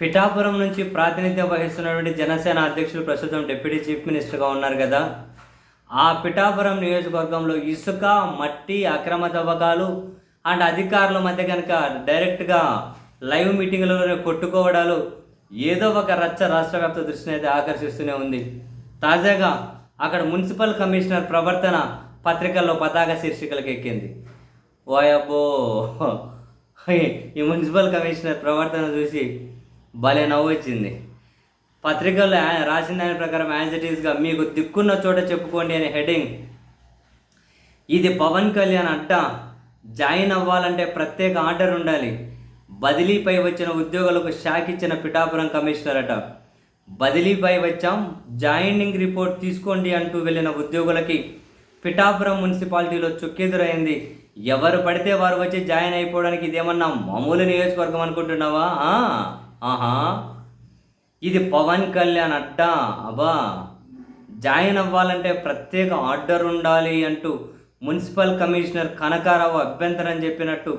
పిఠాపురం నుంచి ప్రాతినిధ్యం వహిస్తున్నటువంటి జనసేన అధ్యక్షులు ప్రస్తుతం డిప్యూటీ చీఫ్ మినిస్టర్గా ఉన్నారు కదా. ఆ పిఠాపురం నియోజకవర్గంలో ఇసుక, మట్టి, అక్రమ తవ్వకాలు అండ్ అధికారుల మధ్య కనుక డైరెక్ట్గా లైవ్ మీటింగ్లలోనే కొట్టుకోవడాలు ఏదో ఒక రచ్చ రాష్ట్ర వ్యాప్త దృష్టిని అయితే ఆకర్షిస్తూనే ఉంది. తాజాగా అక్కడ మున్సిపల్ కమిషనర్ ప్రవర్తన పత్రికల్లో పతాక శీర్షికలకు ఎక్కింది. ఓయబ్బో, ఈ మున్సిపల్ కమిషనర్ ప్రవర్తన చూసి భలే నవ్వు వచ్చింది. పత్రికల్లో రాసిన దాని ప్రకారం యాజ్ ఇట్ ఈస్గా మీకు దిక్కున్న చోట చెప్పుకోండి అనే హెడింగ్. ఇది పవన్ కళ్యాణ్ అడ్డా. జాయిన్ అవ్వాలంటే ప్రత్యేక ఆర్డర్ ఉండాలి. బదిలీపై వచ్చిన ఉద్యోగులకు షాక్ ఇచ్చిన పిఠాపురం కమిషనర్ అట. బదిలీపై వచ్చాం, జాయినింగ్ రిపోర్ట్ తీసుకోండి అంటూ వెళ్ళిన ఉద్యోగులకి పిఠాపురం మున్సిపాలిటీలో చుక్కెదురైంది. ఎవరు పడితే వారు వచ్చి జాయిన్ అయిపోవడానికి ఇదేమన్నా మామూలు నియోజకవర్గం అనుకుంటున్నావా? ఆహా, ఇది పవన్ కళ్యాణ్ అడ్డా. అబ్బా, జాయిన్ అవ్వాలంటే ప్రత్యేక ఆర్డర్ ఉండాలి అంటూ మున్సిపల్ కమిషనర్ కనకారావు అభ్యంతరం చెప్పినట్టు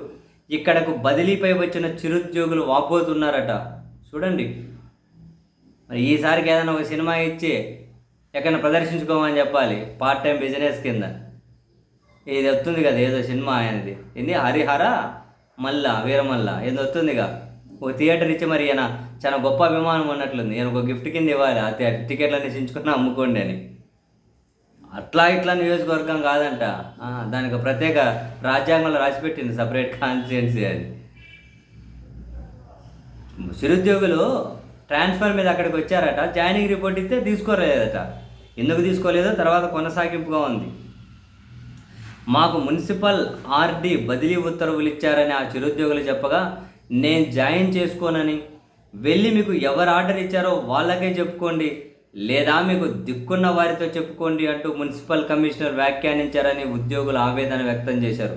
ఇక్కడకు బదిలీపై వచ్చిన చిరుద్యోగులు వాపోతున్నారట. చూడండి, మరి ఈసారికి ఏదైనా ఒక సినిమా ఇచ్చి ఎక్కడైనా ప్రదర్శించుకోమని చెప్పాలి, పార్ట్ టైం బిజినెస్ కింద. ఇది వస్తుంది కదా ఏదో సినిమా అనేది, ఇది హరిహర మల్లా వీరమల్ల ఏదో వస్తుందిగా. ఒక థియేటర్ ఇచ్చి మరి ఈయన చాలా గొప్ప అభిమానం ఉన్నట్లుంది, ఈయన ఒక గిఫ్ట్ కింద ఇవ్వాలి, ఆ టికెట్లన్నీ చించుకుని అమ్ముకోండి అని. అట్లా ఇట్లా నియోజకవర్గం కాదంట, దానికి ప్రత్యేక రాజ్యాంగంలో రాసిపెట్టింది సపరేట్ కాన్స్టిట్యున్సీ అది. చిరుద్యోగులు ట్రాన్స్ఫర్ మీద అక్కడికి వచ్చారట, జాయినింగ్ రిపోర్ట్ ఇస్తే తీసుకోలేదట. ఎందుకు తీసుకోలేదో తర్వాత కొనసాగింపుగా ఉంది. మాకు మున్సిపల్ ఆర్డీ బదిలీ ఉత్తర్వులు ఇచ్చారని ఆ చిరుద్యోగులు చెప్పగా నేను జాయిన్ చేసుకోనని, వెళ్ళి మీకు ఎవరు ఆర్డర్ ఇచ్చారో వాళ్ళకే చెప్పుకోండి, లేదా మీకు దిక్కున్న వారితో చెప్పుకోండి అంటూ మున్సిపల్ కమిషనర్ వ్యాఖ్యానించారని ఉద్యోగులు ఆవేదన వ్యక్తం చేశారు.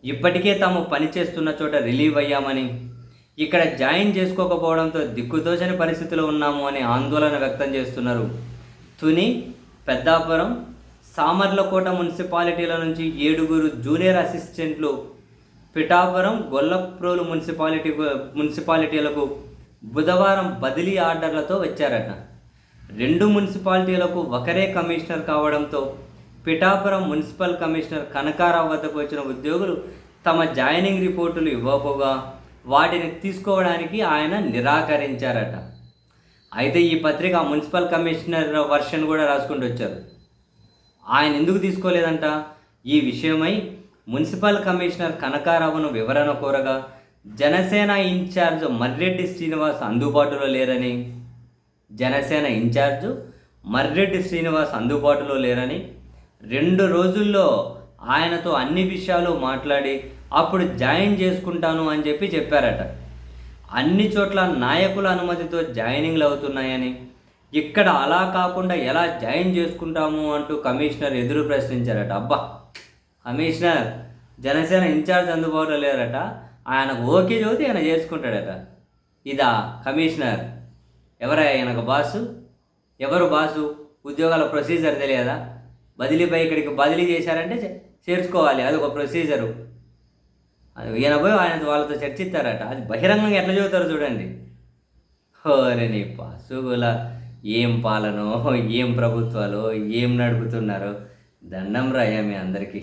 ఇప్పటికే తాము పనిచేస్తున్న చోట రిలీవ్ అయ్యామని, ఇక్కడ జాయిన్ చేసుకోకపోవడంతో దిక్కుతోచని పరిస్థితిలో ఉన్నాము అని ఆందోళన వ్యక్తం చేస్తున్నారు. తుని, పెద్దాపురం, సామర్లకోట మున్సిపాలిటీల నుంచి 7 జూనియర్ అసిస్టెంట్లు పిఠాపురం, గొల్లప్రోలు మున్సిపాలిటీలకు బుధవారం బదిలీ ఆర్డర్లతో వచ్చారట. 2 మున్సిపాలిటీలకు ఒకరే కమిషనర్ కావడంతో పిఠాపురం మున్సిపల్ కమిషనర్ కనకారావు వద్దకు వచ్చిన ఉద్యోగులు తమ జాయినింగ్ రిపోర్టులు ఇవ్వకపోగా వాటిని తీసుకోవడానికి ఆయన నిరాకరించారట. అయితే ఈ పత్రిక మున్సిపల్ కమిషనర్ వర్షన్ కూడా రాసుకుంటూ వచ్చారు. ఆయన ఎందుకు తీసుకోలేదంట? ఈ విషయమై మున్సిపల్ కమిషనర్ కనకారావును వివరణ కోరగా జనసేన ఇన్ఛార్జ్ మర్రెడ్డి శ్రీనివాస్ అందుబాటులో లేరని, 2 రోజుల్లో ఆయనతో అన్ని విషయాలు మాట్లాడి అప్పుడు జాయిన్ చేసుకుంటాను అని చెప్పారట. అన్ని చోట్ల నాయకుల అనుమతితో జాయినింగ్లు అవుతున్నాయని, ఇక్కడ అలా కాకుండా ఎలా జాయిన్ చేసుకుంటాము అంటూ కమిషనర్ ఎదురు ప్రశ్నించారట. అబ్బా, కమిషనర్ జనసేన ఇన్ఛార్జ్ అందుబాటులో లేరట, ఆయనకు ఓకే చదివితే ఆయన చేసుకుంటాడట. ఇదా కమిషనర్? ఎవరా ఆయనకు బాసు? ఎవరు బాసు? ఉద్యోగాల ప్రొసీజర్ తెలియదా? బదిలీపై ఇక్కడికి బదిలీ చేశారంటే చేర్చుకోవాలి, అది ఒక ప్రొసీజరు. ఈయన పోయి వాళ్ళతో చర్చిస్తారట. అది బహిరంగంగా ఎట్లా చదువుతారు చూడండి. హోరే నీ పాసుగుల, ఏం పాలనో, ఏం ప్రభుత్వాలు, ఏం నడుపుతున్నారో. దండం రాయ్యా మీ అందరికీ.